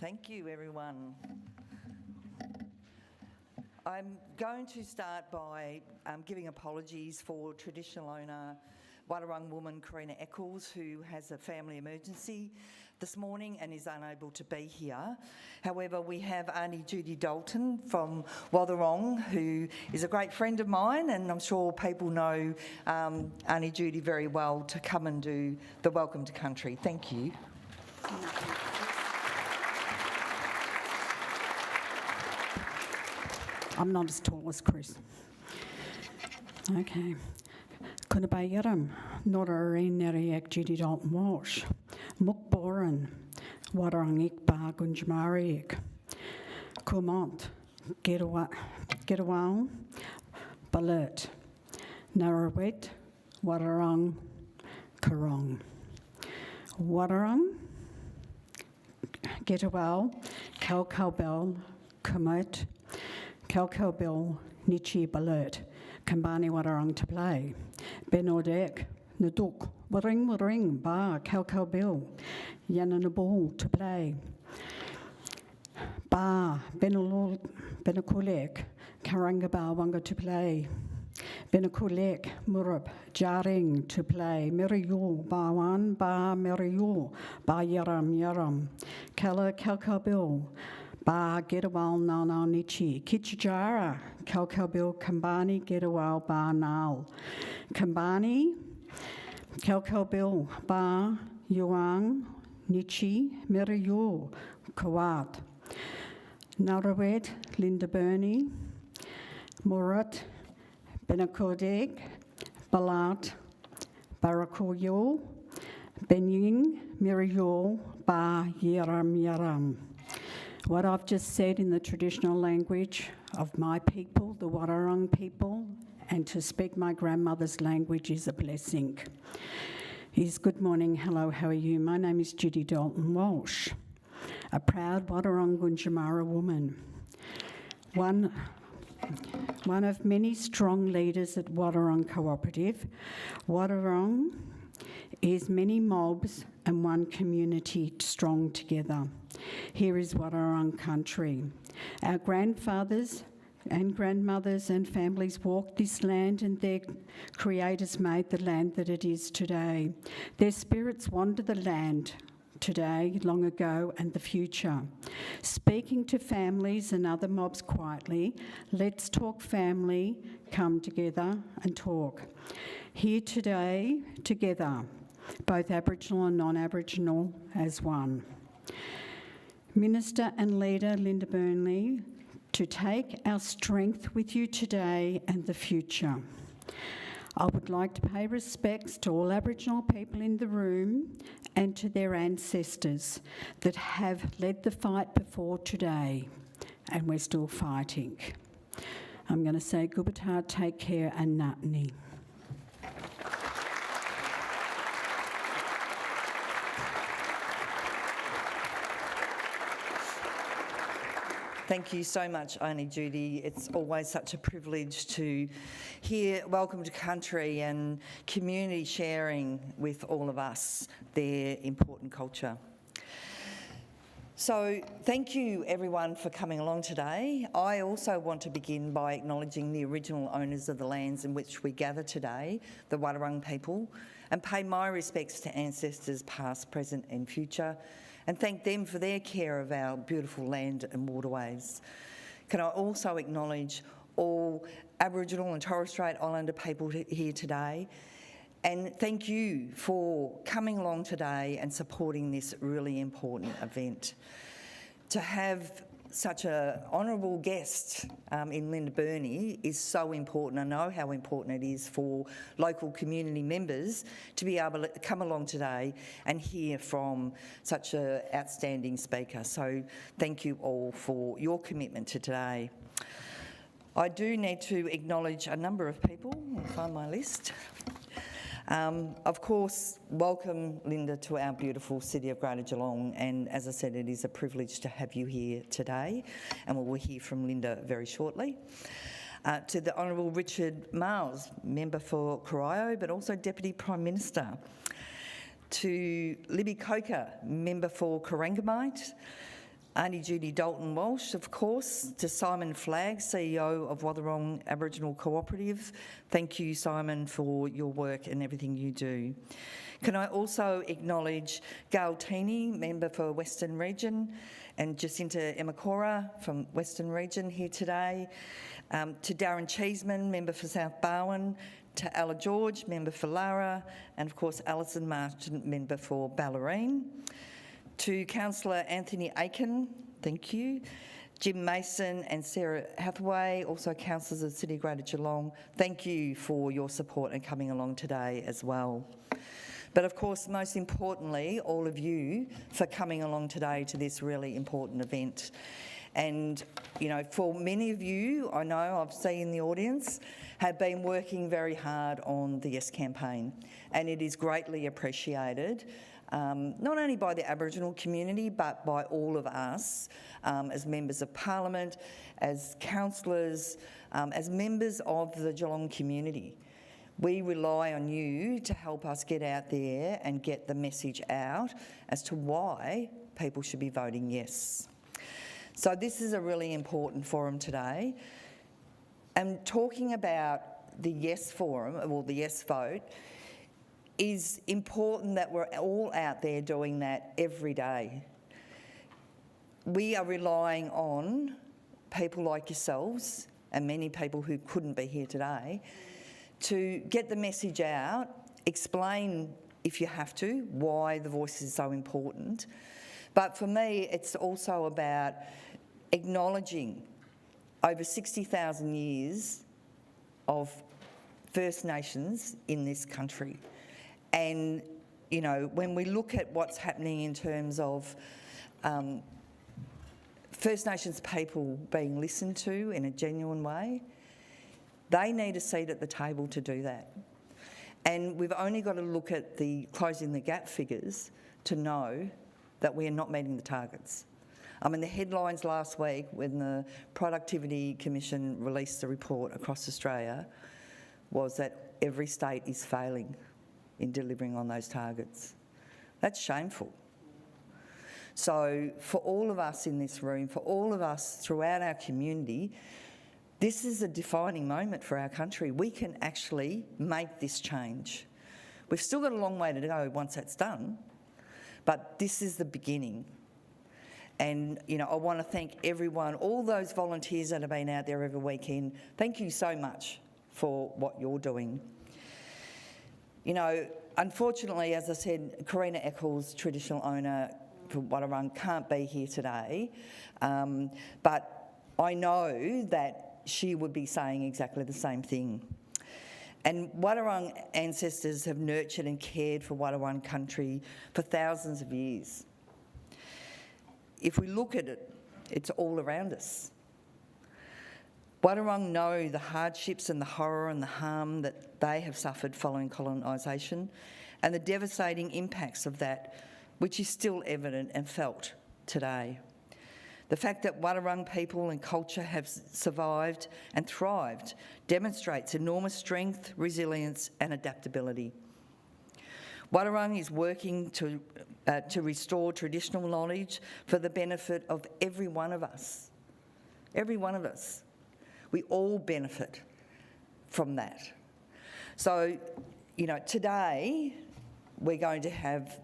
Thank you, everyone. I'm going to start by giving apologies for traditional owner Wadawurrung woman Karina Eccles, who has a family emergency this morning and is unable to be here. However, we have Auntie Judy Dalton from Wadawurrung, who is a great friend of mine, and I'm sure people know Auntie Judy very well, to come and do the Welcome to Country. Thank you. I'm not as tall as Chris. Okay. Kuna bai yaram, nora neriak Judy Dalton Walsh. Muk boran, Wadawurrung ik ba gunjamariak. Kumont, Getawal, Balert. Narawet, Wadawurrung, Karong. Wadawurrung, Getawal, Kalkalbel, Kumot, Kalkalbel, Nichi Balert. Kambani Wadawurrung to play. Benodek, Naduk, Waring, Ba, Kalkalbel, Yananabul to play. Ba, Benakulek, Karangaba Wanga to play. Benakulek, Murab, Jaring to play. Miriyu, Bawan, Ba, Miriyu, Ba Yaram, Kala Kalkalbel. Ba Getawal Nana Nichi, Kichijara, Kalkalbil Kambani, Getawal Ba Nal. Kambani, Kalkalbil Ba Yuang, Nichi, Miriyu, Kawat. Narawet, Linda Burney, Murat, Benakodeg, Balat, Barakoyo, Benying, Miriyu, Ba Yaram. What I've just said in the traditional language of my people, the Wadawurrung people, and to speak my grandmother's language is a blessing. Good morning, hello, how are you? My name is Judy Dalton Walsh, a proud Wadawurrung Gunjamara woman. One of many strong leaders at Wadawurrung Cooperative. Wadawurrung is many mobs and one community strong together. Here is Wadawurrung country. Our grandfathers and grandmothers and families walked this land, and their creators made the land that it is today. Their spirits wander the land today, long ago, and the future. Speaking to families and other mobs quietly, let's talk family, come together and talk. Here today, together, both Aboriginal and non-Aboriginal as one. Minister and leader Linda Burnley, to take our strength with you today and the future. I would like to pay respects to all Aboriginal people in the room and to their ancestors that have led the fight before today, and we're still fighting. I'm going to say Gubatar, take care, and Natni. Thank you so much, Auntie Judy. It's always such a privilege to hear Welcome to Country and community sharing with all of us their important culture. So thank you everyone for coming along today. I also want to begin by acknowledging the original owners of the lands in which we gather today, the Wadawurrung people, and pay my respects to ancestors past, present and future, and thank them for their care of our beautiful land and waterways. Can I also acknowledge all Aboriginal and Torres Strait Islander people here today, and thank you for coming along today and supporting this really important event. To have such an honourable guest in Linda Burney is so important. I know how important it is for local community members to be able to come along today and hear from such an outstanding speaker. So thank you all for your commitment to today. I do need to acknowledge a number of people. I'll find my list. Of course, welcome, Linda, to our beautiful city of Greater Geelong, and as I said, it is a privilege to have you here today, and we will hear from Linda very shortly. To the Honourable Richard Marles, Member for Corio, but also Deputy Prime Minister. To Libby Coker, Member for Corangamite. Auntie Judy Dalton Walsh, of course, to Simon Flagg, CEO of Watherong Aboriginal Cooperative. Thank you, Simon, for your work and everything you do. Can I also acknowledge Gail Teeney, member for Western Region, and Jacinta Emakora from Western Region here today, to Darren Cheeseman, member for South Barwon, to Ella George, member for Lara, and of course Alison Marchant, member for Ballerine. To Councillor Anthony Aiken, thank you. Jim Mason and Sarah Hathaway, also councillors of City of Greater Geelong, thank you for your support and coming along today as well. But of course, most importantly, all of you for coming along today to this really important event. And, you know, for many of you, I know I've seen in the audience, have been working very hard on the Yes campaign, and it is greatly appreciated, not only by the Aboriginal community, but by all of us as members of Parliament, as councillors, as members of the Geelong community. We rely on you to help us get out there and get the message out as to why people should be voting yes. So this is a really important forum today. And talking about the Yes Forum, or the Yes vote, is important that we're all out there doing that every day. We are relying on people like yourselves, and many people who couldn't be here today, to get the message out, explain, if you have to, why the voice is so important. But for me, it's also about acknowledging over 60,000 years of First Nations in this country. And, you know, when we look at what's happening in terms of First Nations people being listened to in a genuine way, they need a seat at the table to do that. And we've only got to look at the closing the gap figures to know that we are not meeting the targets. I mean, the headlines last week when the Productivity Commission released the report across Australia was that every state is failing in delivering on those targets. That's shameful. So for all of us in this room, for all of us throughout our community, this is a defining moment for our country. We can actually make this change. We've still got a long way to go once that's done, but this is the beginning. And, you know, I want to thank everyone, all those volunteers that have been out there every weekend. Thank you so much for what you're doing. You know, unfortunately, as I said, Karina Eccles, traditional owner for Watherong, can't be here today, but I know that she would be saying exactly the same thing. And Watherong ancestors have nurtured and cared for Watherong country for thousands of years. If we look at it, it's all around us. Watherong know the hardships and the horror and the harm that they have suffered following colonisation and the devastating impacts of that, which is still evident and felt today. The fact that Watherong people and culture have survived and thrived demonstrates enormous strength, resilience and adaptability. Watherong is working to restore traditional knowledge for the benefit of every one of us. Every one of us. We all benefit from that. So, you know, today we're going to have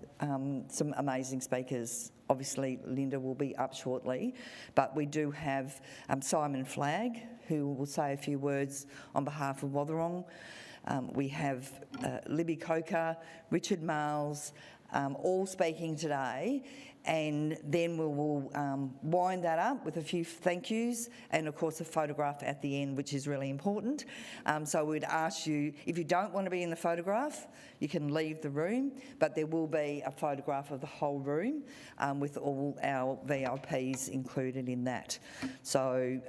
some amazing speakers. Obviously, Linda will be up shortly, but we do have Simon Flagg, who will say a few words on behalf of Watherong. We have Libby Coker, Richard Marles, all speaking today, and then we will wind that up with a few thank yous and of course a photograph at the end, which is really important. So we'd ask you, if you don't want to be in the photograph, you can leave the room, but there will be a photograph of the whole room with all our VIPs included in that. So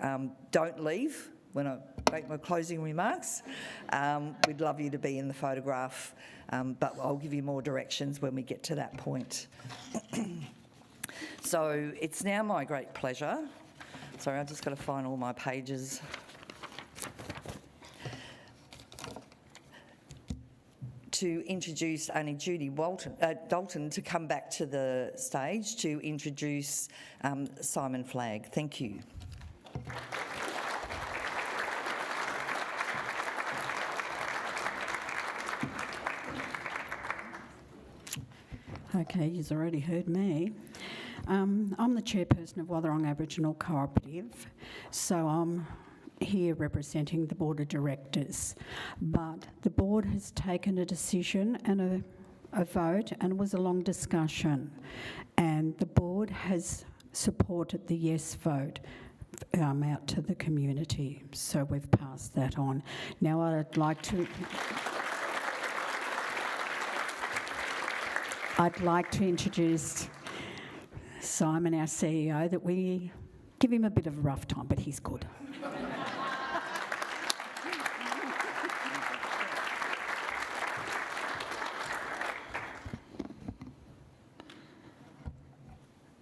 don't leave when I make my closing remarks. We'd love you to be in the photograph, but I'll give you more directions when we get to that point. So it's now my great pleasure. Sorry, I've just got to find all my pages. to introduce Annie Judy Dalton to come back to the stage to introduce Simon Flagg. Thank you. Okay, you've already heard me. I'm the chairperson of Wathaurong Aboriginal Cooperative, so I'm here representing the Board of Directors. But the board has taken a decision and a vote, and it was a long discussion. And the board has supported the yes vote out to the community. So we've passed that on. Now I'd like to introduce Simon, our CEO, that we give him a bit of a rough time, but he's good.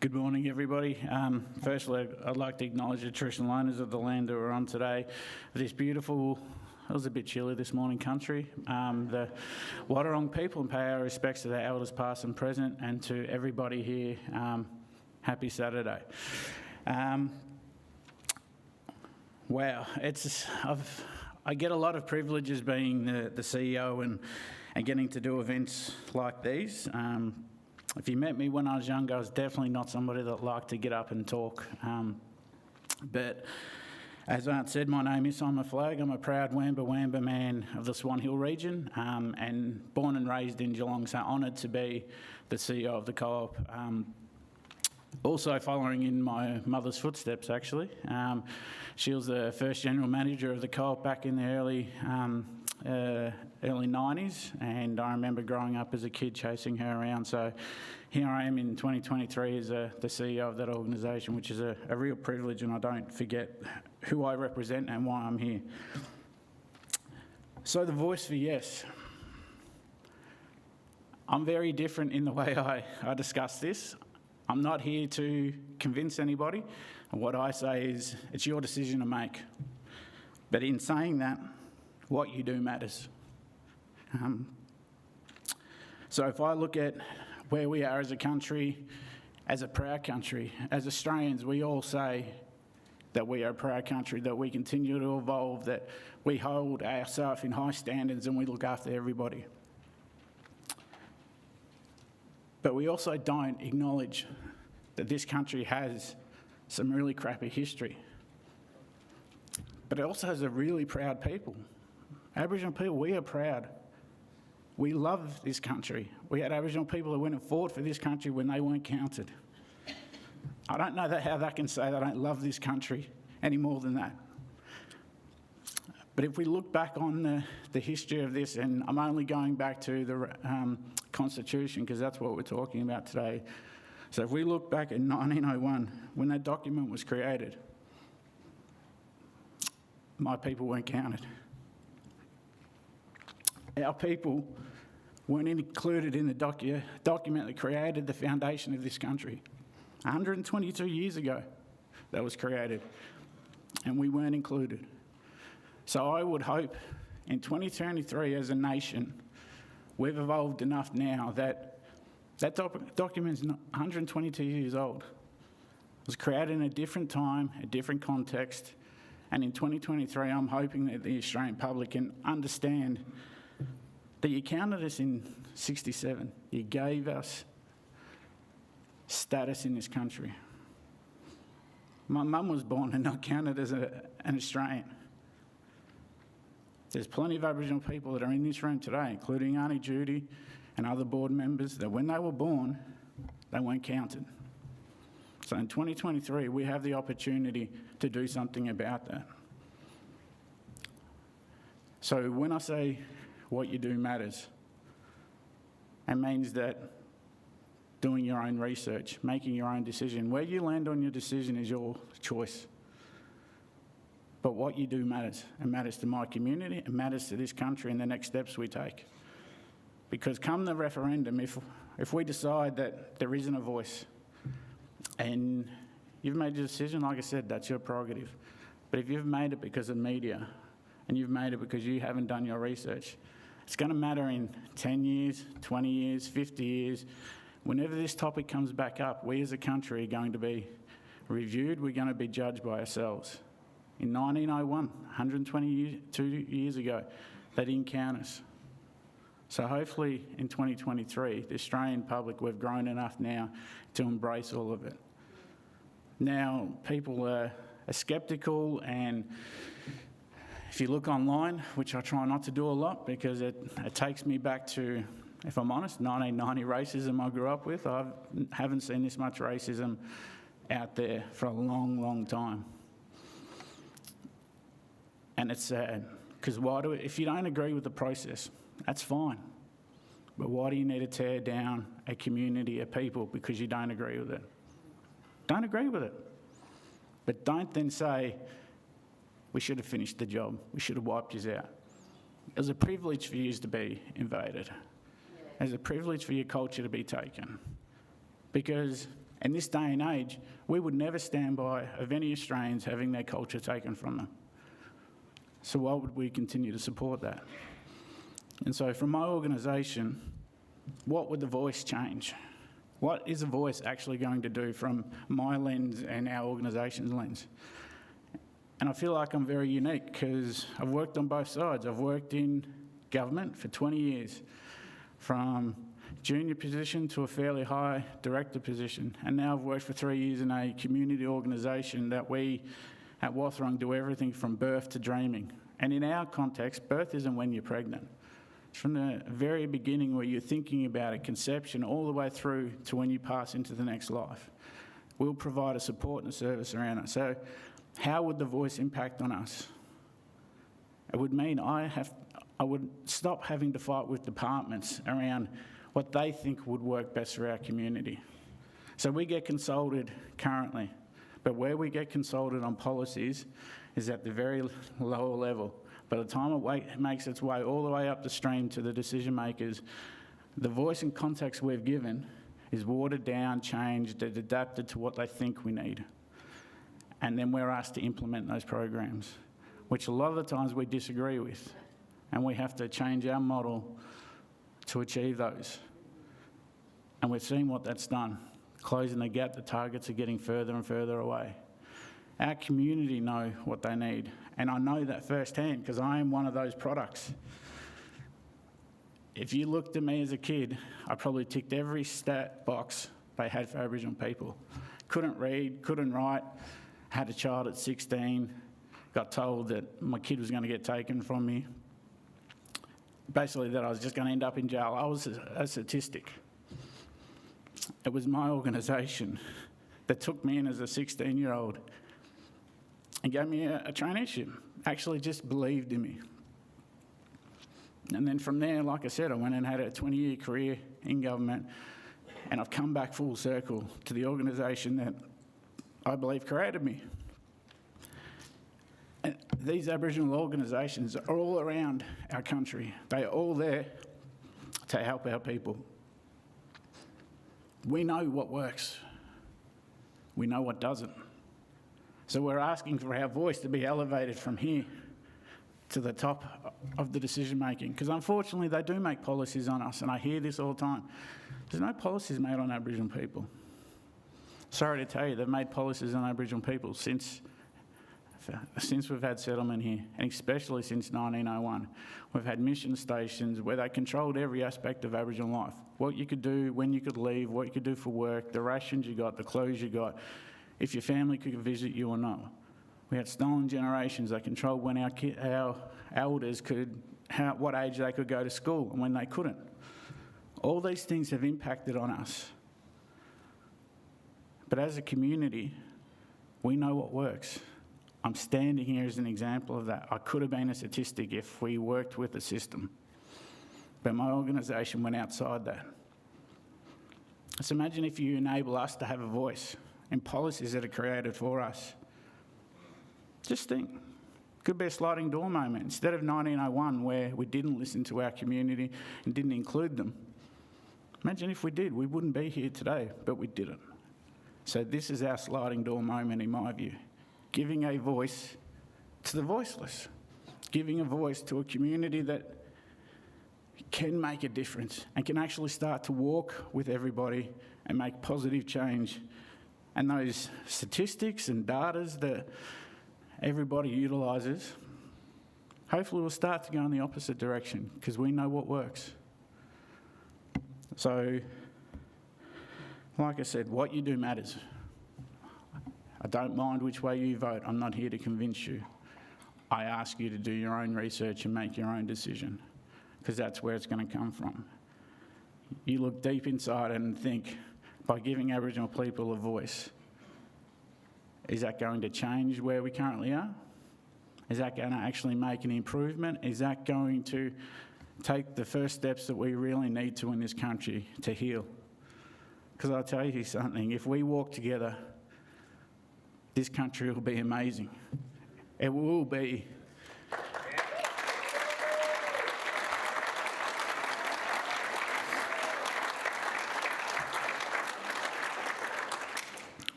Good morning, everybody. Firstly, I'd like to acknowledge the traditional owners of the land that we're on today. This beautiful, it was a bit chilly this morning, country. The Wathaurong people, and pay our respects to their elders past and present, and to everybody here, happy Saturday. Wow, I get a lot of privileges being the CEO and getting to do events like these. If you met me when I was younger, I was definitely not somebody that liked to get up and talk. But as Aunt said, my name is Simon Flagg. I'm a proud Wamba man of the Swan Hill region, and born and raised in Geelong, so honoured to be the CEO of the co-op. Also following in my mother's footsteps, actually. She was the first general manager of the co-op back in the early 90s, and I remember growing up as a kid chasing her around. So here I am in 2023 as the CEO of that organisation, which is a real privilege, and I don't forget who I represent and why I'm here. So the voice for yes. I'm very different in the way I discuss this. I'm not here to convince anybody. And what I say is, it's your decision to make. But in saying that, what you do matters. So if I look at where we are as a country, as a proud country, as Australians, we all say that we are a proud country, that we continue to evolve, that we hold ourselves in high standards and we look after everybody. But we also don't acknowledge that this country has some really crappy history. But it also has a really proud people. Aboriginal people, we are proud. We love this country. We had Aboriginal people that went and fought for this country when they weren't counted. I don't know how they can say they don't love this country any more than that. But if we look back on the history of this, and I'm only going back to the Constitution because that's what we're talking about today. So if we look back at 1901, when that document was created, my people weren't counted. Our people weren't included in the document that created the foundation of this country. 122 years ago, that was created, and we weren't included. So I would hope in 2023 as a nation, we've evolved enough now that document's 122 years old. It was created in a different time, a different context, and in 2023 I'm hoping that the Australian public can understand that you counted us in 67. You gave us status in this country. My mum was born and not counted as an Australian. There's plenty of Aboriginal people that are in this room today, including Auntie Judy and other board members, that when they were born, they weren't counted. So in 2023, we have the opportunity to do something about that. So when I say what you do matters, it means that doing your own research, making your own decision. Where you land on your decision is your choice. But what you do matters. It matters to my community, it matters to this country and the next steps we take. Because come the referendum, if we decide that there isn't a voice and you've made your decision, like I said, that's your prerogative. But if you've made it because of media and you've made it because you haven't done your research It's going to matter in 10 years, 20 years, 50 years. Whenever this topic comes back up, we as a country are going to be reviewed, we're going to be judged by ourselves. In 1901, 122 years ago, they didn't count us. So hopefully in 2023, the Australian public, we've grown enough now to embrace all of it. Now, people are sceptical, and if you look online, which I try not to do a lot because it takes me back to, if I'm honest, 1990 racism I grew up with. I haven't seen this much racism out there for a long, long time. And it's sad, because if you don't agree with the process, that's fine. But why do you need to tear down a community of people because you don't agree with it? Don't agree with it. But don't then say, we should have finished the job, we should have wiped you out. It was a privilege for you to be invaded. It was a privilege for your culture to be taken. Because in this day and age, we would never stand by of any Australians having their culture taken from them. So why would we continue to support that? And so from my organisation, what would the voice change? What is a voice actually going to do from my lens and our organisation's lens? And I feel like I'm very unique because I've worked on both sides. I've worked in government for 20 years, from junior position to a fairly high director position. And now I've worked for 3 years in a community organisation that we at Wathrung do everything from birth to dreaming. And in our context, birth isn't when you're pregnant. It's from the very beginning where you're thinking about it, conception, all the way through to when you pass into the next life. We'll provide a support and a service around it. So how would the voice impact on us? It would mean I would stop having to fight with departments around what they think would work best for our community. So we get consulted currently, but where we get consulted on policies is at the very lower level. By the time it makes its way all the way up the stream to the decision makers, the voice and context we've given is watered down, changed, and adapted to what they think we need. And then we're asked to implement those programs, which a lot of the times we disagree with. And we have to change our model to achieve those. And we've seen what that's done. Closing the gap, the targets are getting further and further away. Our community know what they need. And I know that firsthand because I am one of those products. If you looked at me as a kid, I probably ticked every stat box they had for Aboriginal people. Couldn't read, couldn't write, had a child at 16, got told that my kid was going to get taken from me. Basically that I was just going to end up in jail. I was a statistic. It was my organisation that took me in as a 16-year-old and gave me a traineeship, actually just believed in me. And then from there, like I said, I went and had a 20-year career in government, and I've come back full circle to the organisation that I believe created me. And these Aboriginal organisations are all around our country. They are all there to help our people. We know what works. We know what doesn't. So we're asking for our voice to be elevated from here to the top of the decision making. Because unfortunately they do make policies on us, and I hear this all the time. There's no policies made on Aboriginal people. Sorry to tell you, they've made policies on Aboriginal people since we've had settlement here, and especially since 1901. We've had mission stations where they controlled every aspect of Aboriginal life. What you could do, when you could leave, what you could do for work, the rations you got, the clothes you got, if your family could visit you or not. We had stolen generations. They controlled when our elders what age they could go to school and when they couldn't. All these things have impacted on us. But as a community, we know what works. I'm standing here as an example of that. I could have been a statistic if we worked with the system. But my organisation went outside that. So imagine if you enable us to have a voice in policies that are created for us. Just think. Could be a sliding door moment. Instead of 1901, where we didn't listen to our community and didn't include them. Imagine if we did. We wouldn't be here today, but we didn't. So this is our sliding door moment, in my view. Giving a voice to the voiceless. Giving a voice to a community that can make a difference and can actually start to walk with everybody and make positive change. And those statistics and datas that everybody utilises, hopefully we'll start to go in the opposite direction because we know what works. So, like I said, what you do matters. I don't mind which way you vote. I'm not here to convince you. I ask you to do your own research and make your own decision, because that's where it's going to come from. You look deep inside and think, by giving Aboriginal people a voice, is that going to change where we currently are? Is that going to actually make an improvement? Is that going to take the first steps that we really need to in this country to heal? Because I'll tell you something, if we walk together, this country will be amazing. It will be.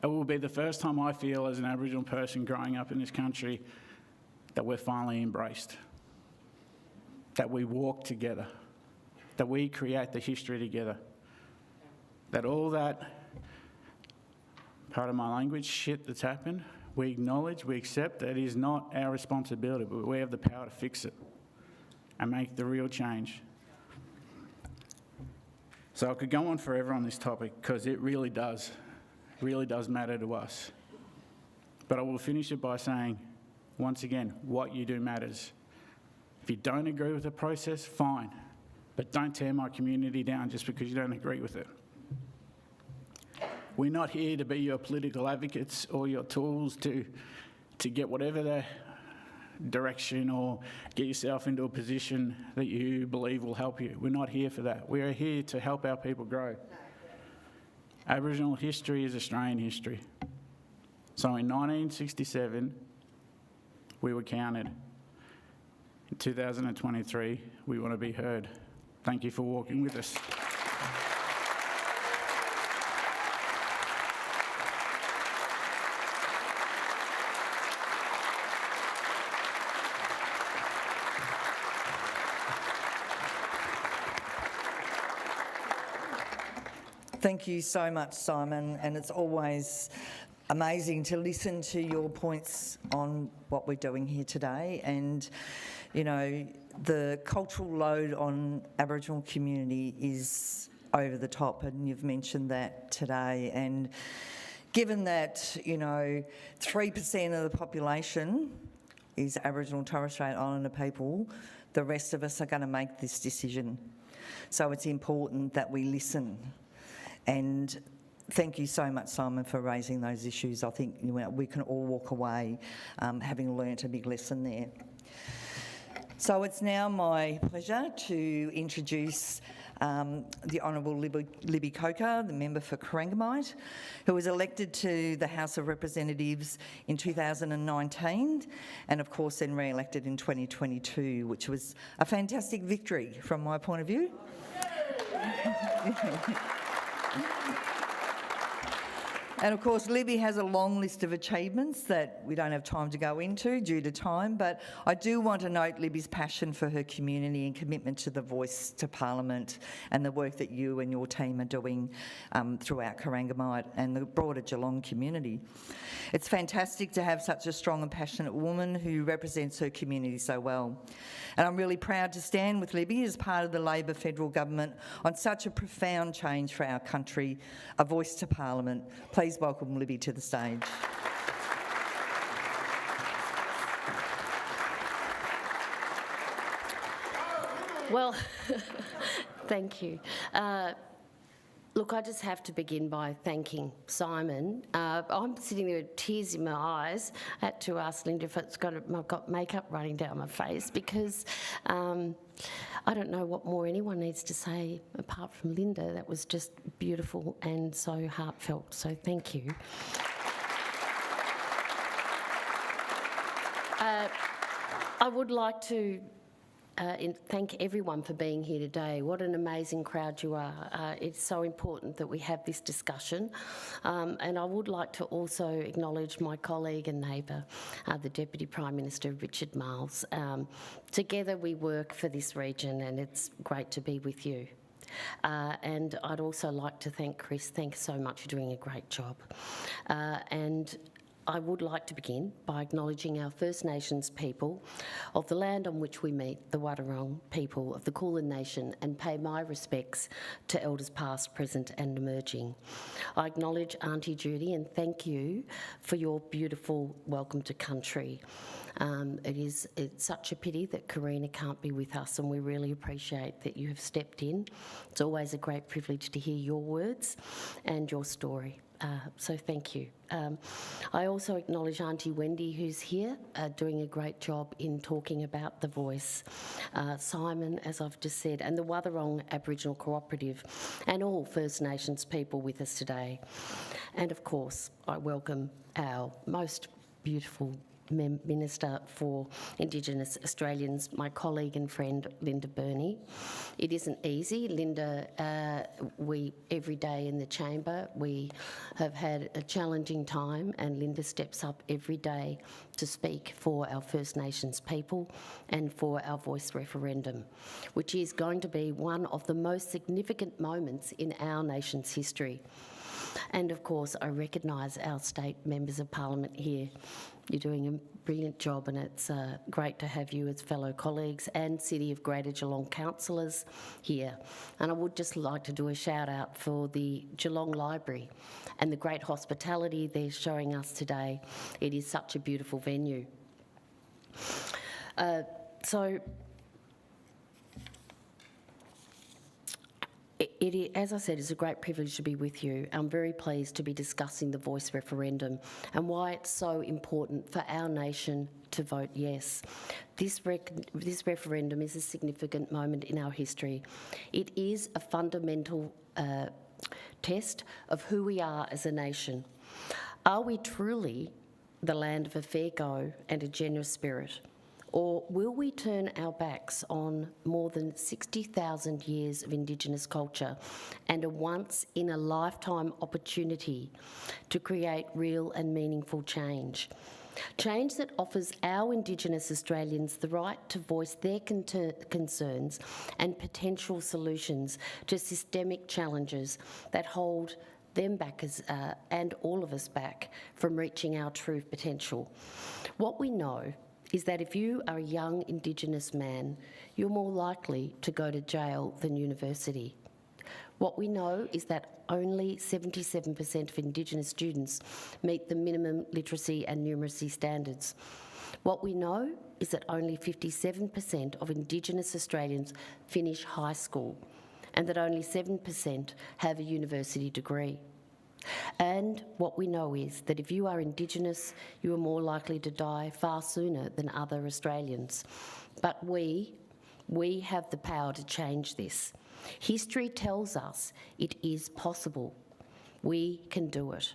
It will be the first time I feel as an Aboriginal person growing up in this country that we're finally embraced, that we walk together, that we create the history together, that all that, part of my language, shit that's happened, we acknowledge, we accept that it is not our responsibility, but we have the power to fix it and make the real change. So I could go on forever on this topic because it really does matter to us. But I will finish it by saying, once again, what you do matters. If you don't agree with the process, fine, but don't tear my community down just because you don't agree with it. We're not here to be your political advocates or your tools to get whatever the direction or get yourself into a position that you believe will help you. We're not here for that. We are here to help our people grow. Aboriginal history is Australian history. So in 1967, we were counted. In 2023, we want to be heard. Thank you for walking with us. Thank you so much, Simon, and it's always amazing to listen to your points on what we're doing here today. And, you know, the cultural load on Aboriginal community is over the top, and you've mentioned that today. And given that, you know, 3% of the population is Aboriginal and Torres Strait Islander people, the rest of us are going to make this decision. So it's important that we listen. And thank you so much, Simon, for raising those issues. I think we can all walk away having learnt a big lesson there. So it's now my pleasure to introduce the Honourable Libby Coker, the member for Corangamite, who was elected to the House of Representatives in 2019 and, of course, then re-elected in 2022, which was a fantastic victory from my point of view. And of course, Libby has a long list of achievements that we don't have time to go into due to time, but I do want to note Libby's passion for her community and commitment to the voice to Parliament and the work that you and your team are doing throughout Corangamite and the broader Geelong community. It's fantastic to have such a strong and passionate woman who represents her community so well. And I'm really proud to stand with Libby as part of the Labor federal government on such a profound change for our country, a voice to Parliament. Please welcome Libby to the stage. Well, thank you. Look, I just have to begin by thanking Simon. I'm sitting there with tears in my eyes. I had to ask Linda if I've got makeup running down my face because I don't know what more anyone needs to say apart from Linda. That was just beautiful and so heartfelt, so thank you. I would like to thank everyone for being here today. What an amazing crowd you are. It's so important that we have this discussion. And I would like to also acknowledge my colleague and neighbour, the Deputy Prime Minister, Richard Marles. Together we work for this region, and it's great to be with you. And I'd also like to thank Chris. Thanks so much for doing a great job. And I would like to begin by acknowledging our First Nations people of the land on which we meet, the Wadawurrung people of the Kulin Nation, and pay my respects to Elders past, present and emerging. I acknowledge Auntie Judy and thank you for your beautiful welcome to country. It's such a pity that Karina can't be with us, and we really appreciate that you have stepped in. It's always a great privilege to hear your words and your story. So thank you. I also acknowledge Auntie Wendy, who's here, doing a great job in talking about the voice. Simon, as I've just said, and the Wadawurrung Aboriginal Cooperative, and all First Nations people with us today. And of course, I welcome our most beautiful Minister for Indigenous Australians, my colleague and friend Linda Burney. It isn't easy. Linda, every day in the chamber, we have had a challenging time, and Linda steps up every day to speak for our First Nations people and for our voice referendum, which is going to be one of the most significant moments in our nation's history. And of course, I recognise our state members of parliament here. You're doing a brilliant job, and it's great to have you as fellow colleagues and City of Greater Geelong councillors here. And I would just like to do a shout out for the Geelong Library and the great hospitality they're showing us today. It is such a beautiful venue. As I said, it's a great privilege to be with you. I'm very pleased to be discussing the voice referendum and why it's so important for our nation to vote yes. This referendum is a significant moment in our history. It is a fundamental test of who we are as a nation. Are we truly the land of a fair go and a generous spirit? Or will we turn our backs on more than 60,000 years of Indigenous culture and a once-in-a-lifetime opportunity to create real and meaningful change? Change that offers our Indigenous Australians the right to voice their concerns and potential solutions to systemic challenges that hold them back and all of us back from reaching our true potential. What we know is that if you are a young Indigenous man, you're more likely to go to jail than university. What we know is that only 77% of Indigenous students meet the minimum literacy and numeracy standards. What we know is that only 57% of Indigenous Australians finish high school, and that only 7% have a university degree. And what we know is that if you are Indigenous, you are more likely to die far sooner than other Australians. But we have the power to change this. History tells us it is possible. We can do it.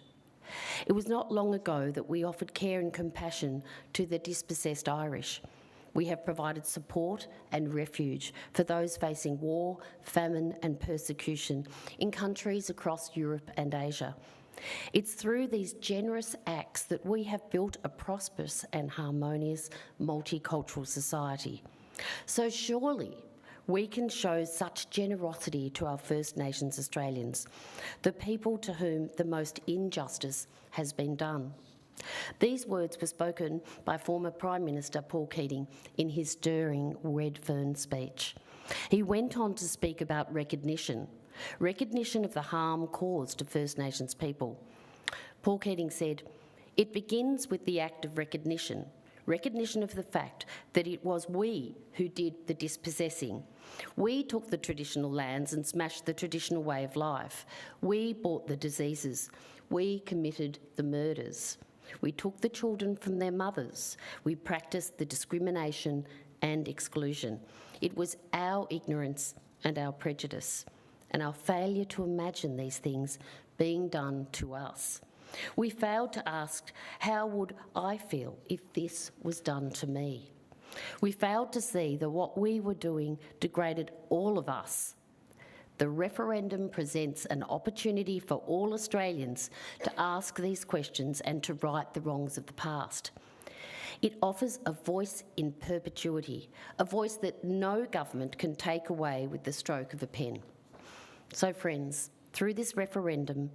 It was not long ago that we offered care and compassion to the dispossessed Irish. We have provided support and refuge for those facing war, famine and persecution in countries across Europe and Asia. It's through these generous acts that we have built a prosperous and harmonious multicultural society. So surely we can show such generosity to our First Nations Australians, the people to whom the most injustice has been done. These words were spoken by former Prime Minister Paul Keating in his stirring Redfern speech. He went on to speak about recognition of the harm caused to First Nations people. Paul Keating said, "It begins with the act of recognition of the fact that it was we who did the dispossessing. We took the traditional lands and smashed the traditional way of life. We bought the diseases. We committed the murders. We took the children from their mothers. We practiced the discrimination and exclusion. It was our ignorance and our prejudice and our failure to imagine these things being done to us. We failed to ask, how would I feel if this was done to me? We failed to see that what we were doing degraded all of us. The referendum presents an opportunity for all Australians to ask these questions and to right the wrongs of the past. It offers a voice in perpetuity, a voice that no government can take away with the stroke of a pen. So friends, through this referendum,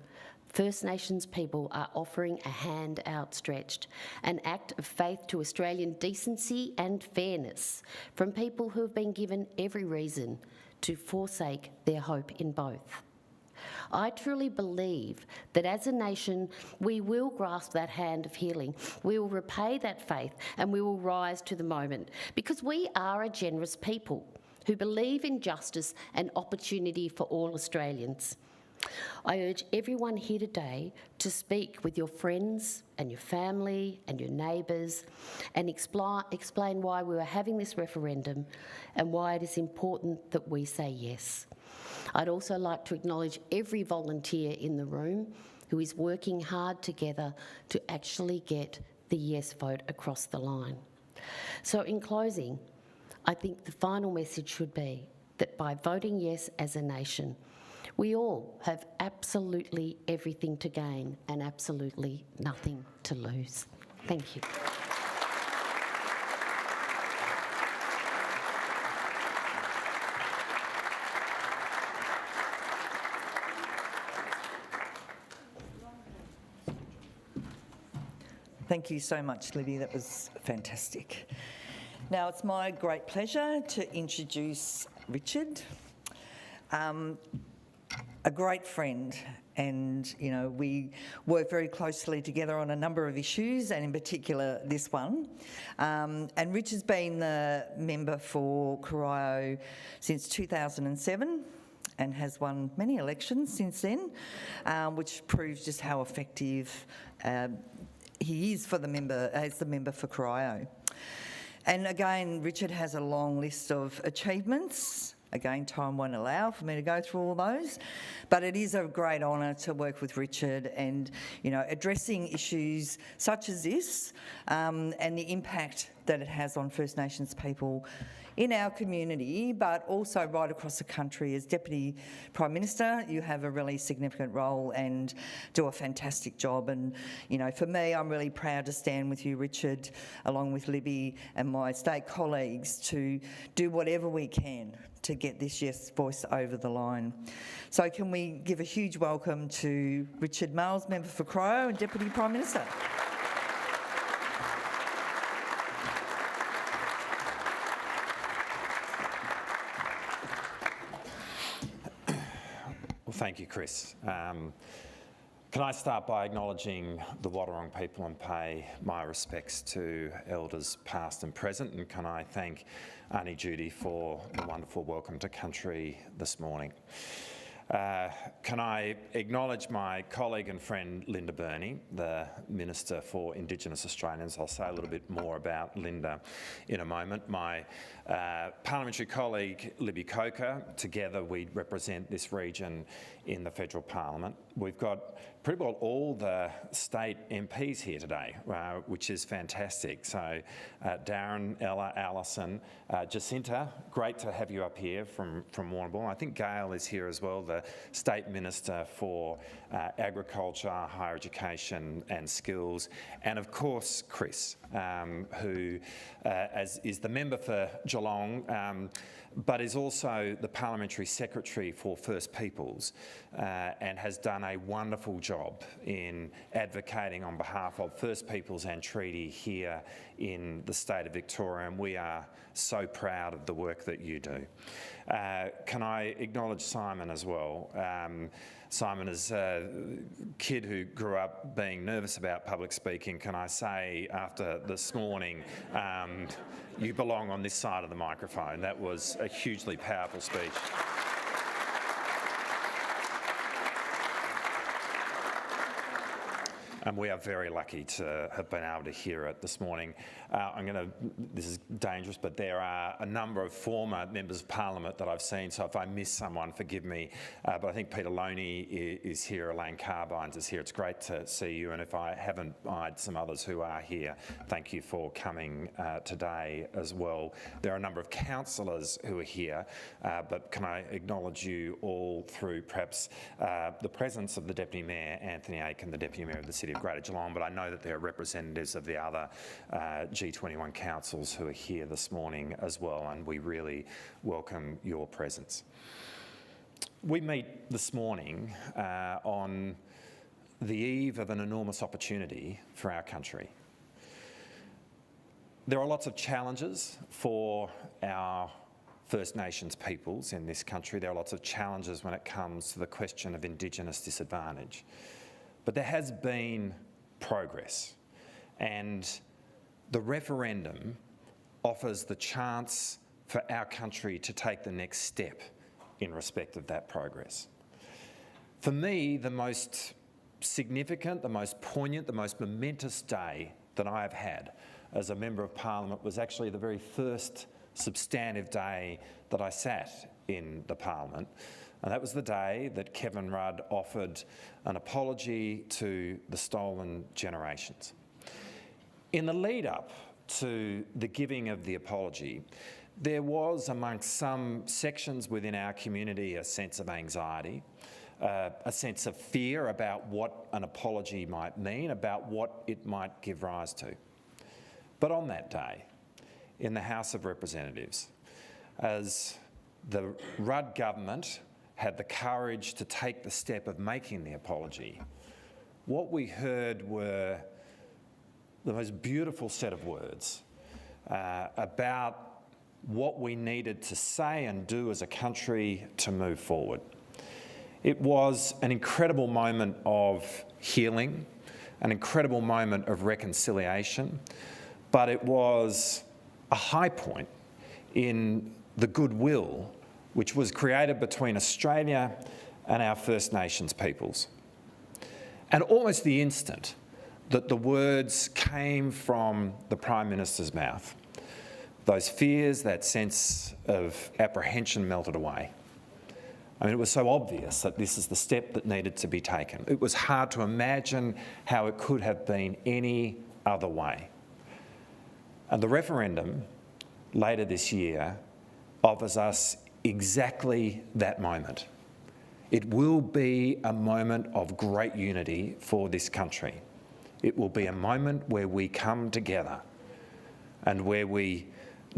First Nations people are offering a hand outstretched, an act of faith to Australian decency and fairness from people who have been given every reason to forsake their hope in both. I truly believe that as a nation, we will grasp that hand of healing, we will repay that faith, and we will rise to the moment, because we are a generous people who believe in justice and opportunity for all Australians. I urge everyone here today to speak with your friends and your family and your neighbours and explain why we are having this referendum and why it is important that we say yes. I'd also like to acknowledge every volunteer in the room who is working hard together to actually get the yes vote across the line. So in closing, I think the final message should be that by voting yes as a nation, we all have absolutely everything to gain and absolutely nothing to lose. Thank you. Thank you so much, Libby. That was fantastic. Now, it's my great pleasure to introduce Richard, a great friend, and we work very closely together on a number of issues, and in particular this one. And Richard's been the member for Corio since 2007 and has won many elections since then, which proves just how effective he is for the member, as the member for Corio. And again, Richard has a long list of achievements. Again, time won't allow for me to go through all those, but it is a great honour to work with Richard and, addressing issues such as this and the impact that it has on First Nations people in our community, but also right across the country. As Deputy Prime Minister, you have a really significant role and do a fantastic job. And, for me, I'm really proud to stand with you, Richard, along with Libby and my state colleagues, to do whatever we can to get this yes voice over the line. So can we give a huge welcome to Richard Marles, Member for Corio and Deputy Prime Minister. Well, thank you, Chris. Can I start by acknowledging the Wadawurrung people and pay my respects to elders past and present, and can I thank Aunty Judy for the wonderful welcome to country this morning. Can I acknowledge my colleague and friend Linda Burney, the Minister for Indigenous Australians. I'll say a little bit more about Linda in a moment. My parliamentary colleague Libby Coker. Together we represent this region in the federal parliament. We've got pretty well all the state MPs here today, which is fantastic. So Darren, Ella, Alison, Jacinta, great to have you up here from Warrnambool. I think Gail is here as well, the State Minister for Agriculture, Higher Education and Skills, and of course Chris, who is the member for Geelong, but is also the Parliamentary Secretary for First Peoples and has done a wonderful job in advocating on behalf of First Peoples and Treaty here in the state of Victoria, and we are so proud of the work that you do. Can I acknowledge Simon as well? Simon is a kid who grew up being nervous about public speaking. Can I say, after this morning, you belong on this side of the microphone. That was a hugely powerful speech. and we are very lucky to have been able to hear it this morning. This is dangerous, but there are a number of former members of Parliament that I've seen, so if I miss someone, forgive me. But I think Peter Loney is here, Elaine Carbines is here. It's great to see you, and if I haven't eyed some others who are here, thank you for coming today as well. There are a number of councillors who are here, but can I acknowledge you all through perhaps the presence of the Deputy Mayor, Anthony Aiken, the Deputy Mayor of the City of Greater Geelong, but I know that there are representatives of the other G21 councils who are here this morning as well, and we really welcome your presence. We meet this morning on the eve of an enormous opportunity for our country. There are lots of challenges for our First Nations peoples in this country. There are lots of challenges when it comes to the question of Indigenous disadvantage. But there has been progress, and the referendum offers the chance for our country to take the next step in respect of that progress. For me, the most significant, the most poignant, the most momentous day that I have had as a Member of Parliament was actually the very first substantive day that I sat in the Parliament, and that was the day that Kevin Rudd offered an apology to the stolen generations. In the lead up to the giving of the apology, there was amongst some sections within our community a sense of anxiety, a sense of fear about what an apology might mean, about what it might give rise to. But on that day, in the House of Representatives, as the Rudd government had the courage to take the step of making the apology, what we heard were the most beautiful set of words about what we needed to say and do as a country to move forward. It was an incredible moment of healing, an incredible moment of reconciliation, but it was a high point in the goodwill which was created between Australia and our First Nations peoples. And almost the instant that the words came from the Prime Minister's mouth, those fears, that sense of apprehension melted away. I mean, it was so obvious that this is the step that needed to be taken. It was hard to imagine how it could have been any other way. And the referendum later this year offers us exactly that moment. It will be a moment of great unity for this country. It will be a moment where we come together and where we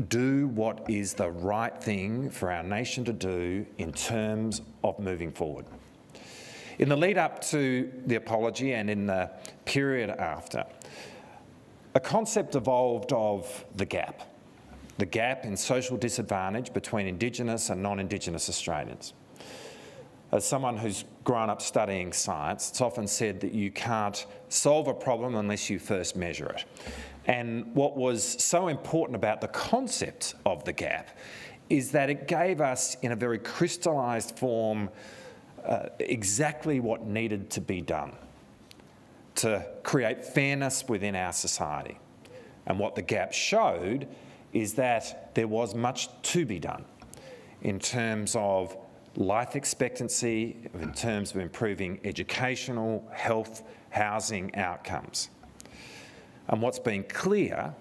do what is the right thing for our nation to do in terms of moving forward. In the lead up to the apology and in the period after, a concept evolved of the gap in social disadvantage between Indigenous and non-Indigenous Australians. As someone who's grown up studying science, it's often said that you can't solve a problem unless you first measure it. And what was so important about the concept of the gap is that it gave us, in a very crystallised form, exactly what needed to be done to create fairness within our society. And what the gap showed is that there was much to be done in terms of life expectancy, in terms of improving educational, health, housing outcomes. And what's been clear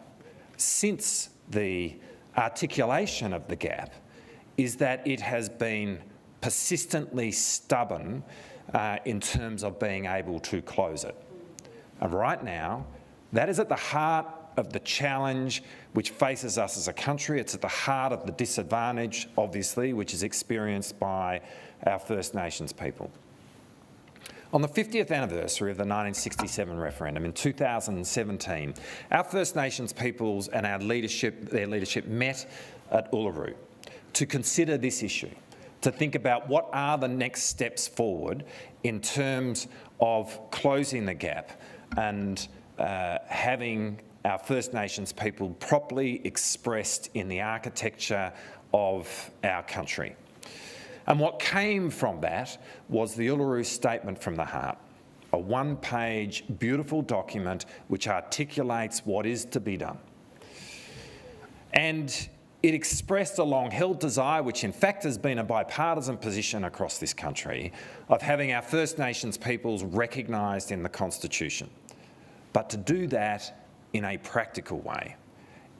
since the articulation of the gap is that it has been persistently stubborn in terms of being able to close it. And right now, that is at the heart of the challenge which faces us as a country. It's at the heart of the disadvantage, obviously, which is experienced by our First Nations people. On the 50th anniversary of the 1967 referendum in 2017, our First Nations peoples and their leadership met at Uluru to consider this issue, to think about what are the next steps forward in terms of closing the gap and having our First Nations people properly expressed in the architecture of our country. And what came from that was the Uluru Statement from the Heart. a one-page, beautiful document which articulates what is to be done. And it expressed a long-held desire, which in fact has been a bipartisan position across this country, of having our First Nations peoples recognised in the Constitution. But to do that in a practical way.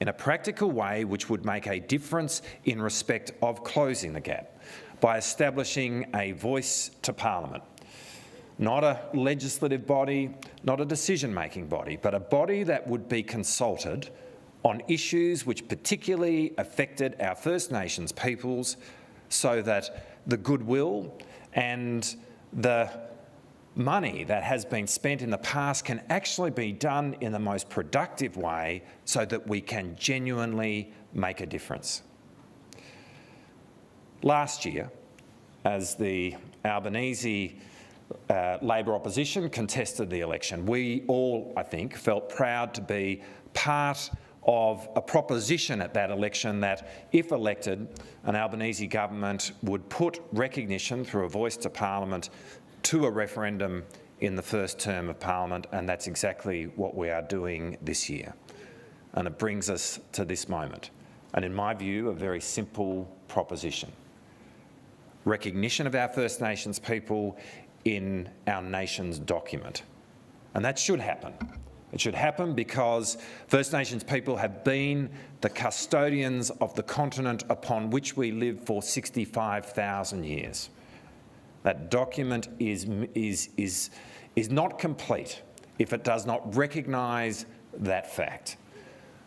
In a practical way which would make a difference in respect of closing the gap by establishing a voice to Parliament. Not a legislative body, not a decision-making body, but a body that would be consulted on issues which particularly affected our First Nations peoples, so that the goodwill and the money that has been spent in the past can actually be done in the most productive way, so that we can genuinely make a difference. Last year, as the Albanese Labor opposition contested the election, we all, I think, felt proud to be part of a proposition at that election that, if elected, an Albanese government would put recognition through a voice to Parliament to a referendum in the first term of Parliament, and that's exactly what we are doing this year. And it brings us to this moment, and in my view, a very simple proposition. Recognition of our First Nations people in our nation's document. And that should happen. It should happen because First Nations people have been the custodians of the continent upon which we live for 65,000 years. That document is not complete if it does not recognise that fact.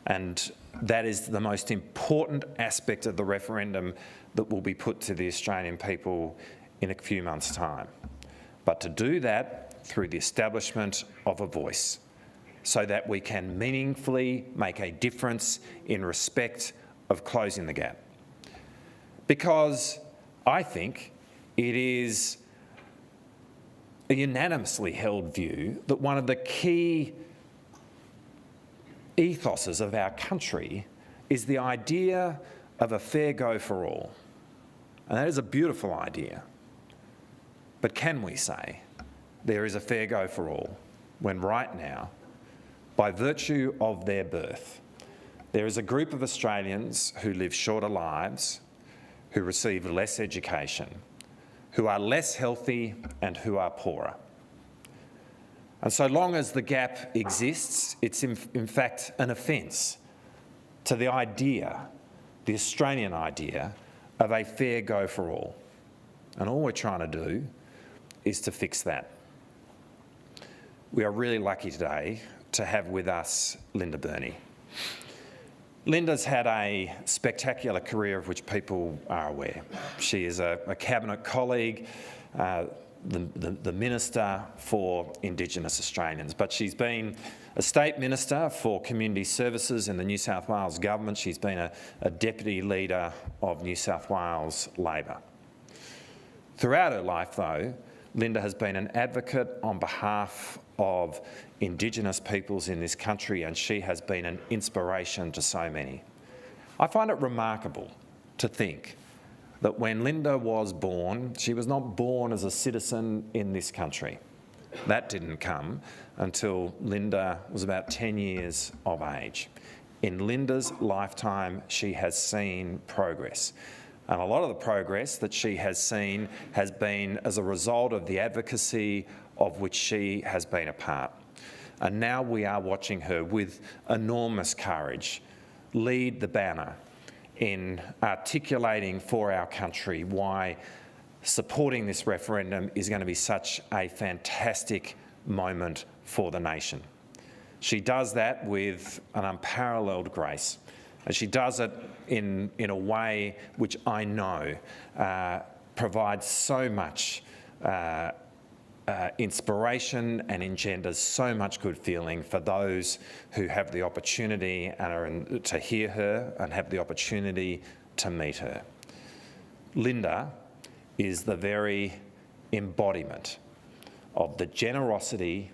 And that is the most important aspect of the referendum that will be put to the Australian people in a few months' time. But to do that through the establishment of a voice, so that we can meaningfully make a difference in respect of closing the gap. Because I think it is a unanimously held view that one of the key ethoses of our country is the idea of a fair go for all. And that is a beautiful idea. But can we say there is a fair go for all when right now, by virtue of their birth, there is a group of Australians who live shorter lives, who receive less education, who are less healthy and who are poorer? And so long as the gap exists, it's in fact an offence to the idea, the Australian idea, of a fair go for all. And all we're trying to do is to fix that. We are really lucky today to have with us Linda Burney. Linda's had a spectacular career of which people are aware. She is a cabinet colleague, the Minister for Indigenous Australians, but she's been a State Minister for Community Services in the New South Wales Government. She's been a Deputy Leader of New South Wales Labor. Throughout her life, though, Linda has been an advocate on behalf of Indigenous peoples in this country, and she has been an inspiration to so many. I find it remarkable to think that when Linda was born, she was not born as a citizen in this country. That didn't come until Linda was about 10 years of age. In Linda's lifetime, she has seen progress. And a lot of the progress that she has seen has been as a result of the advocacy of which she has been a part. And now we are watching her with enormous courage lead the banner in articulating for our country why supporting this referendum is going to be such a fantastic moment for the nation. She does that with an unparalleled grace, and she does it in a way which I know provides so much inspiration and engenders so much good feeling for those who have the opportunity and to hear her and have the opportunity to meet her. Linda is the very embodiment of the generosity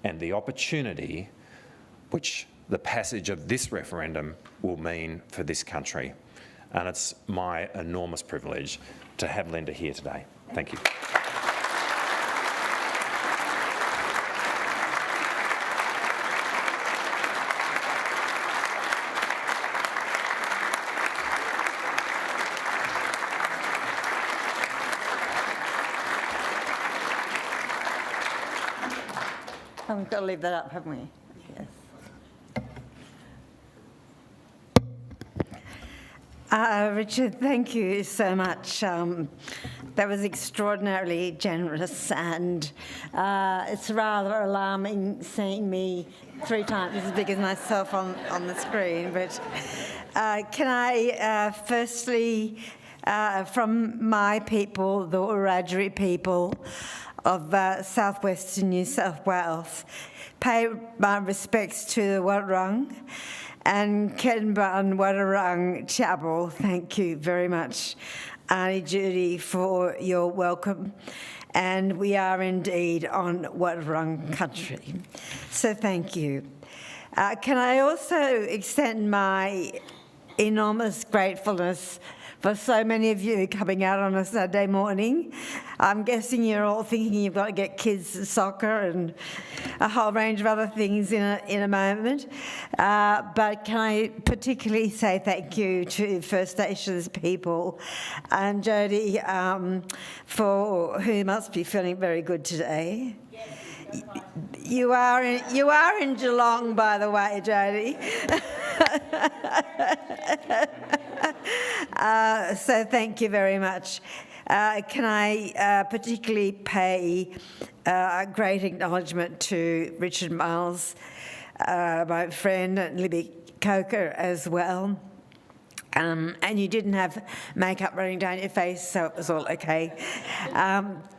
and the opportunity which the passage of this referendum will mean for this country. And it's my enormous privilege to have Linda here today. Thank you. We've got to leave that up, haven't we? Yes. Richard, thank you so much. That was extraordinarily generous, and it's rather alarming seeing me 3 times as big as myself on the screen. But can I firstly, from my people, the Wiradjuri people of southwestern New South Wales, pay my respects to the Wadawurrung and Kenban Wadawurrung Chapel. Thank you very much, Auntie Judy, for your welcome. And we are indeed on Wadawurrung country. So thank you. Can I also extend my enormous gratefulness for so many of you coming out on a Saturday morning. I'm guessing you're all thinking you've got to get kids to soccer and a whole range of other things in a moment. But can I particularly say thank you to First Nations people and Jody, who must be feeling very good today. Yes. You are in Geelong, by the way, Jody. So thank you very much. Can I particularly pay a great acknowledgement to Richard Marles, my friend, and Libby Coker as well. And you didn't have makeup running down your face, so it was all okay.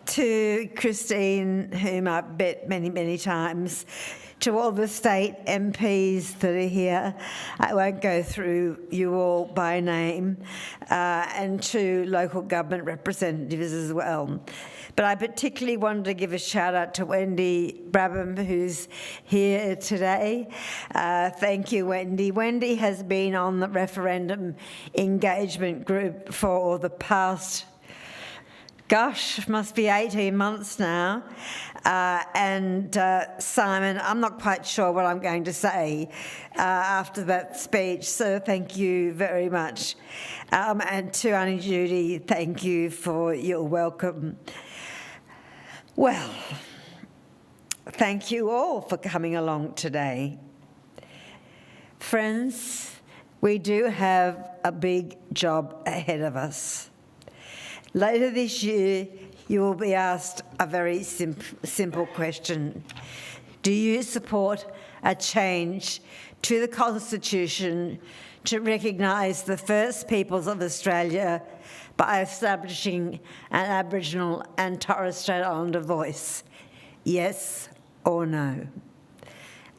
To Christine, whom I've met many, many times, to all the state MPs that are here, I won't go through you all by name, and to local government representatives as well. But I particularly wanted to give a shout out to Wendy Brabham, who's here today. Thank you, Wendy. Wendy has been on the referendum engagement group for the past, gosh, must be 18 months now. And Simon, I'm not quite sure what I'm going to say after that speech, so thank you very much. And to Auntie Judy, thank you for your welcome. Well, thank you all for coming along today. Friends, we do have a big job ahead of us. Later this year, you will be asked a very simple question. Do you support a change to the Constitution to recognise the First Peoples of Australia by establishing an Aboriginal and Torres Strait Islander voice? Yes or no?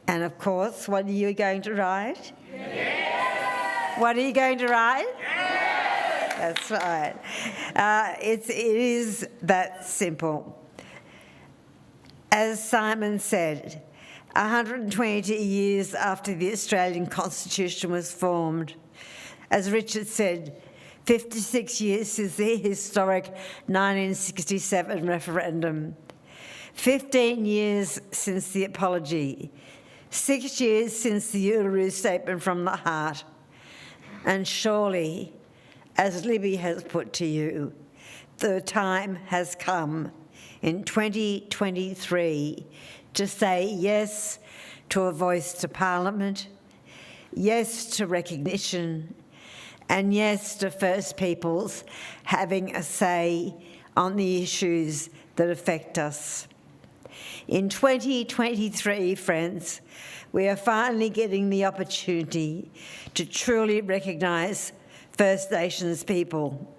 And of course, what are you going to write? Yes! What are you going to write? Yes! That's right. It is that simple. As Simon said, 120 years after the Australian Constitution was formed, as Richard said, 56 years since the historic 1967 referendum, 15 years since the apology, 6 years since the Uluru Statement from the Heart, and surely, as Libby has put to you, the time has come in 2023 to say yes to a voice to Parliament, yes to recognition, and yes to First Peoples having a say on the issues that affect us. In 2023, friends, we are finally getting the opportunity to truly recognise First Nations people.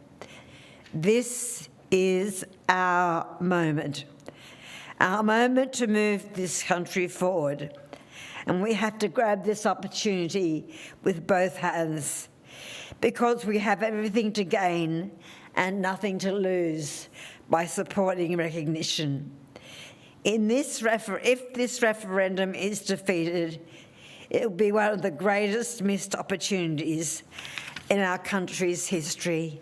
This is our moment to move this country forward. And we have to grab this opportunity with both hands, because we have everything to gain and nothing to lose by supporting recognition. If this referendum is defeated, it will be one of the greatest missed opportunities in our country's history,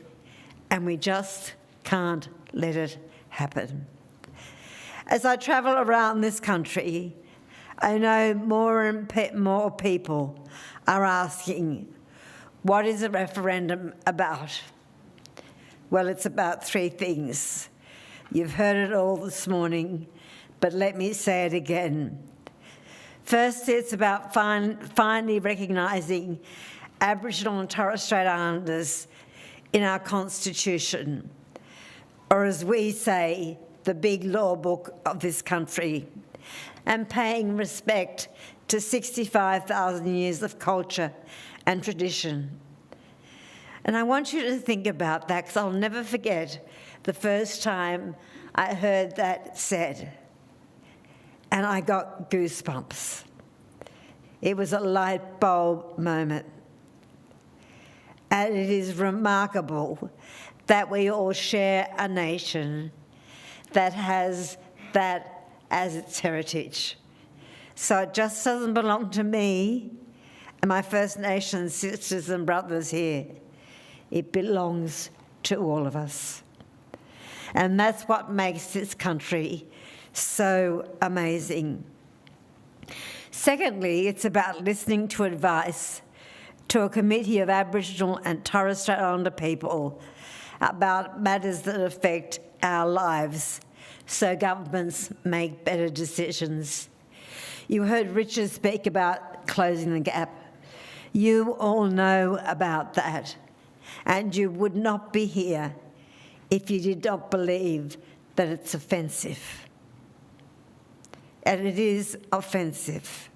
and we just can't let it happen. As I travel around this country, I know more and more people are asking, what is a referendum about? Well, it's about 3 things. You've heard it all this morning, but let me say it again. First, it's about finally recognising Aboriginal and Torres Strait Islanders in our Constitution, or as we say, the big law book of this country, and paying respect to 65,000 years of culture and tradition. And I want you to think about that, because I'll never forget the first time I heard that said, and I got goosebumps. It was a light bulb moment. And it is remarkable that we all share a nation that has that as its heritage. So it just doesn't belong to me and my First Nations sisters and brothers here. It belongs to all of us. And that's what makes this country so amazing. Secondly, it's about listening to advice to a committee of Aboriginal and Torres Strait Islander people about matters that affect our lives, so governments make better decisions. You heard Richard speak about closing the gap. You all know about that, and you would not be here if you did not believe that it's offensive. And it is offensive.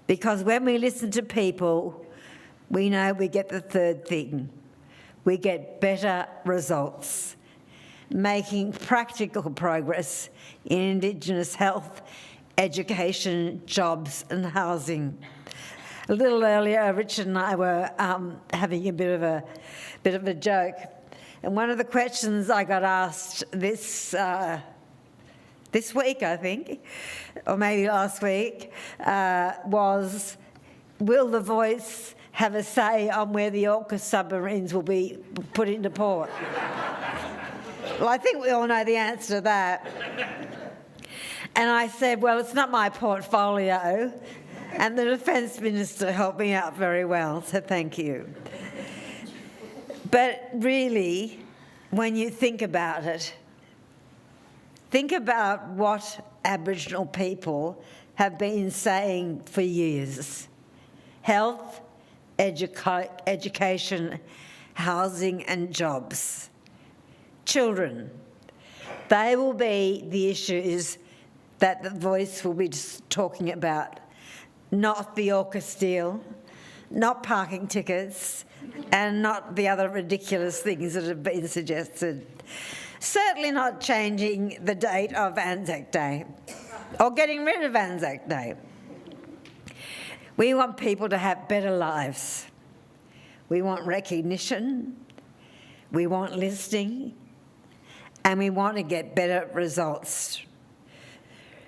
Because when we listen to people, we know we get the third thing. We get better results, making practical progress in Indigenous health, education, jobs and housing. A little earlier, Richard and I were having a bit of a joke. And one of the questions I got asked this week, I think, or maybe last week, was, will the Voice have a say on where the AUKUS submarines will be put into port? Well, I think we all know the answer to that. And I said, well, it's not my portfolio. And the Defence Minister helped me out very well, so thank you. But really, when you think about it, think about what Aboriginal people have been saying for years. Health, education, housing and jobs. Children, they will be the issues that the Voice will be talking about, not the AUKUS deal, not parking tickets, and not the other ridiculous things that have been suggested. Certainly not changing the date of Anzac Day or getting rid of Anzac Day. We want people to have better lives. We want recognition, we want listening, and we want to get better results.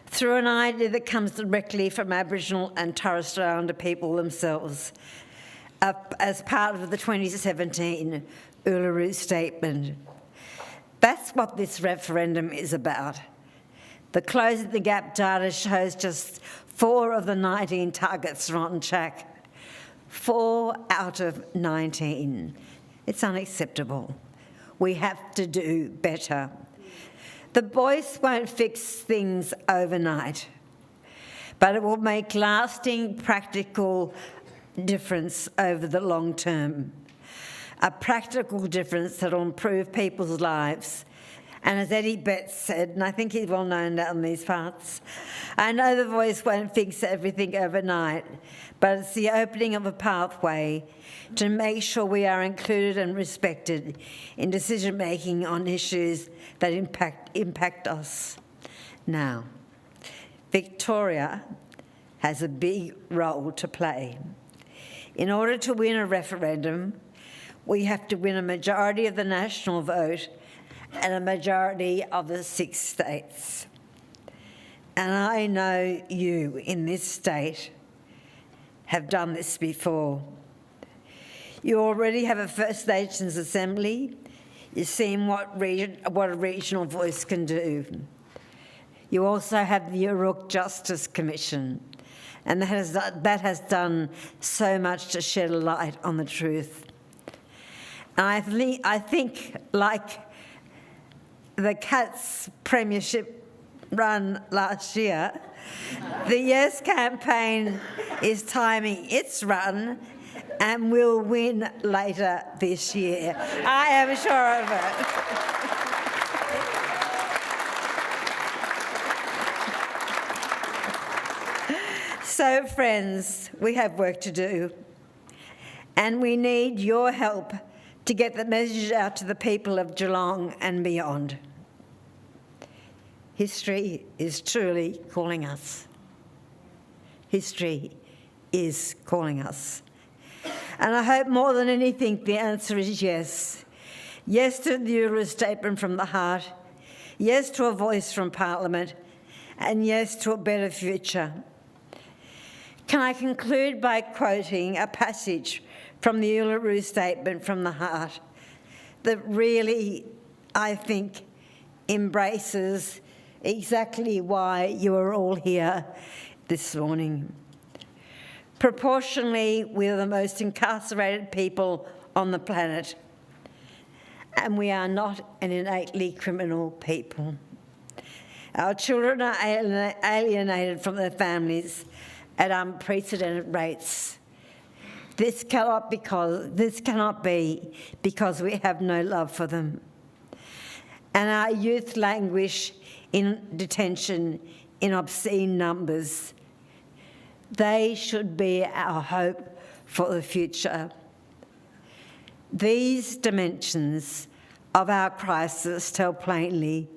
Through an idea that comes directly from Aboriginal and Torres Strait Islander people themselves, as part of the 2017 Uluru Statement. That's what this referendum is about. The Closing the Gap data shows just 4 of the 19 targets are on track. 4 out of 19. It's unacceptable. We have to do better. The Voice won't fix things overnight, but it will make lasting, practical difference over the long term. A practical difference that will improve people's lives. And as Eddie Betts said, and I think he's well known down in these parts, I know the Voice won't fix everything overnight, but it's the opening of a pathway to make sure we are included and respected in decision-making on issues that impact us. Now, Victoria has a big role to play. In order to win a referendum, we have to win a majority of the national vote and a majority of the 6 states. And I know you in this state have done this before. You already have a First Nations Assembly. You've seen what a regional voice can do. You also have the Uruk Justice Commission, and that has done so much to shed a light on the truth. And I think, like the Cats premiership run last year, The Yes campaign is timing its run and will win later this year. I am sure of it. So, friends, we have work to do, and we need your help to get the message out to the people of Geelong and beyond. History is truly calling us. History is calling us. And I hope more than anything the answer is yes. Yes to the Euro statement from the heart, yes to a voice from Parliament, and yes to a better future. Can I conclude by quoting a passage from the Uluru Statement from the heart that really, I think, embraces exactly why you are all here this morning. Proportionally, we are the most incarcerated people on the planet, and we are not an innately criminal people. Our children are alienated from their families at unprecedented rates. This cannot be because we have no love for them. And our youth languish in detention in obscene numbers. They should be our hope for the future. These dimensions of our crisis tell plainly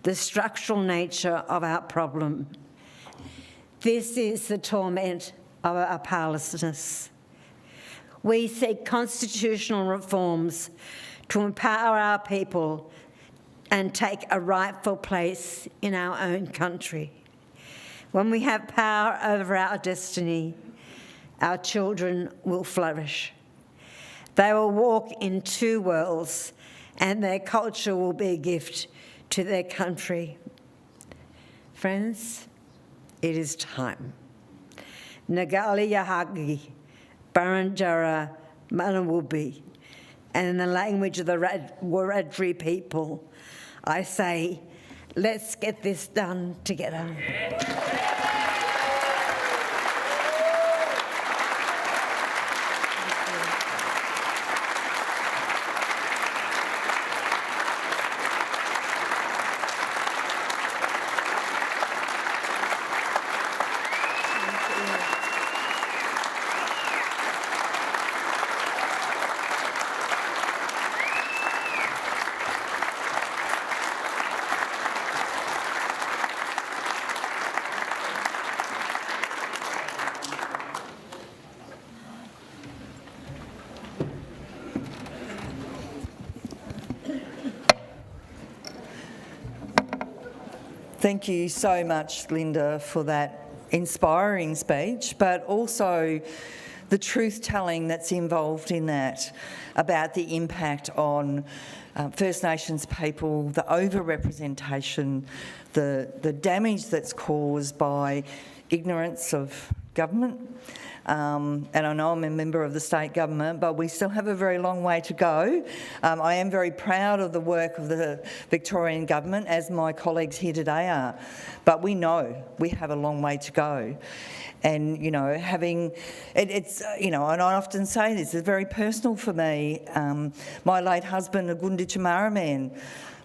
the structural nature of our problem. This is the torment of our powerlessness. We seek constitutional reforms to empower our people and take a rightful place in our own country. When we have power over our destiny, our children will flourish. They will walk in two worlds, and their culture will be a gift to their country. Friends, it is time. Nagali Yahagi, Baranjara Manawubi, and in the language of the Wiradjuri people, I say, let's get this done together. Thank you so much, Linda, for that inspiring speech, but also the truth-telling that's involved in that about the impact on First Nations people, the over-representation, the damage that's caused by ignorance of government. And I know I'm a member of the state government, but we still have a very long way to go. I am very proud of the work of the Victorian government, as my colleagues here today are. But we know we have a long way to go. And, you know, it's, you know, and I often say this, it's very personal for me. My late husband, a Gunditjamara man,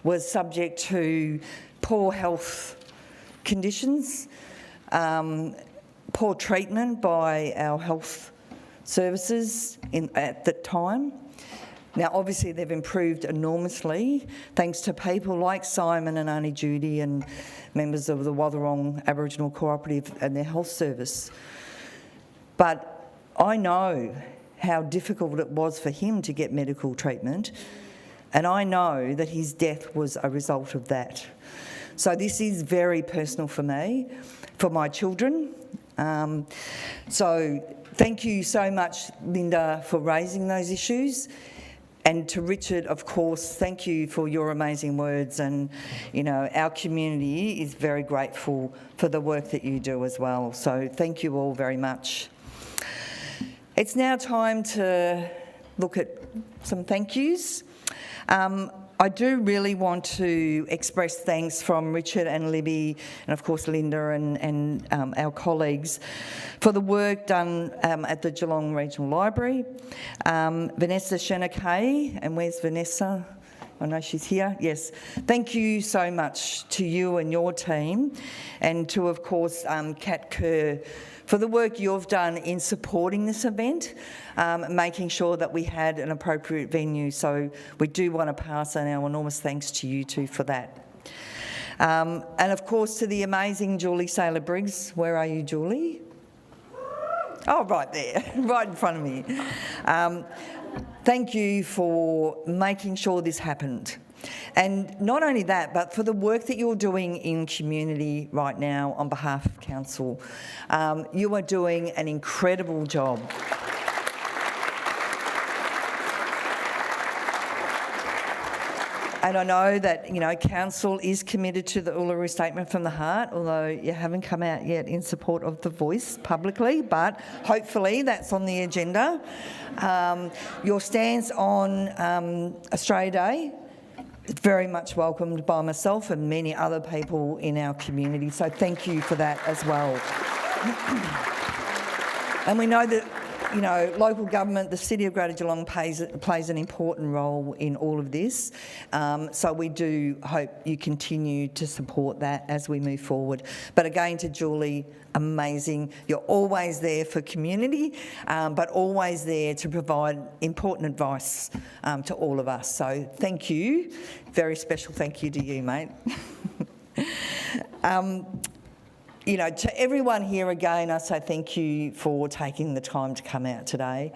was subject to poor health conditions, poor treatment by our health services at the time. Now, obviously, they've improved enormously thanks to people like Simon and Auntie Judy and members of the Watherong Aboriginal Cooperative and their health service. But I know how difficult it was for him to get medical treatment, and I know that his death was a result of that. So this is very personal for me, for my children. So thank you so much, Linda, for raising those issues. And to Richard, of course, thank you for your amazing words. And, you know, our community is very grateful for the work that you do as well. So thank you all very much. It's now time to look at some thank yous. I do really want to express thanks from Richard and Libby and of course Linda and our colleagues for the work done at the Geelong Regional Library. Vanessa Shenakay, and where's Vanessa? I know she's here. Yes. Thank you so much to you and your team, and to, of course, Kat Kerr for the work you've done in supporting this event, making sure that we had an appropriate venue. So we do want to pass on our enormous thanks to you two for that. And of course to the amazing Julie Saylor-Briggs. Where are you, Julie? Oh, right there, right in front of me. Thank you for making sure this happened. And not only that, but for the work that you're doing in community right now on behalf of Council. You are doing an incredible job. And I know that, you know, Council is committed to the Uluru Statement from the Heart, although you haven't come out yet in support of the voice publicly, but hopefully that's on the agenda. Your stance on Australia Day is very much welcomed by myself and many other people in our community, so thank you for that as well. And we know that, you know, local government, the City of Greater Geelong plays an important role in all of this. So we do hope you continue to support that as we move forward. But again, to Julie, amazing. You're always there for community, but always there to provide important advice to all of us. So thank you. Very special thank you to you, mate. You know, to everyone here again, I say thank you for taking the time to come out today.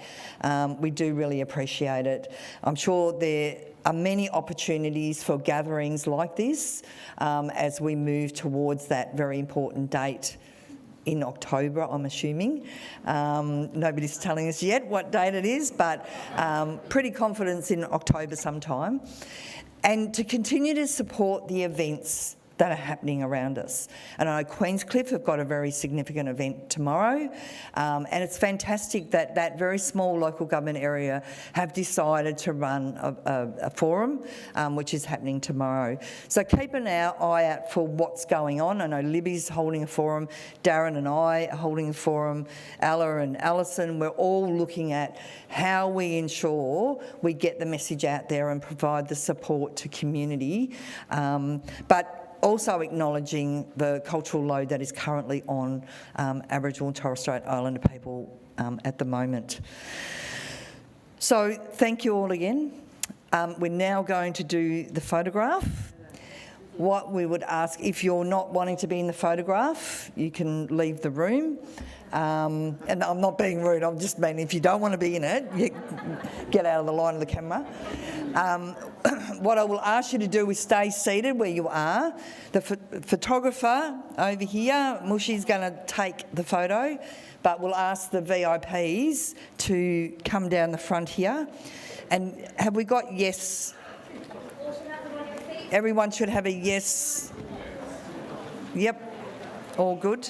We do really appreciate it. I'm sure there are many opportunities for gatherings like this as we move towards that very important date in October, I'm assuming. Nobody's telling us yet what date it is, but pretty confident in October sometime. And to continue to support the events that are happening around us. And I know Queenscliff have got a very significant event tomorrow, and it's fantastic that that very small local government area have decided to run a forum, which is happening tomorrow. So keep an eye out for what's going on. I know Libby's holding a forum, Darren and I are holding a forum, Ella and Alison, we're all looking at how we ensure we get the message out there and provide the support to community. But also acknowledging the cultural load that is currently on Aboriginal and Torres Strait Islander people at the moment. So thank you all again. We're now going to do the photograph. What we would ask, if you're not wanting to be in the photograph, you can leave the room. And I'm not being rude, I'm just meaning if you don't want to be in it, you get out of the line of the camera. What I will ask you to do is stay seated where you are. The photographer over here, Mushi's going to take the photo, but we'll ask the VIPs to come down the front here. And have we got yes? Everyone should have a yes. Yep, all good.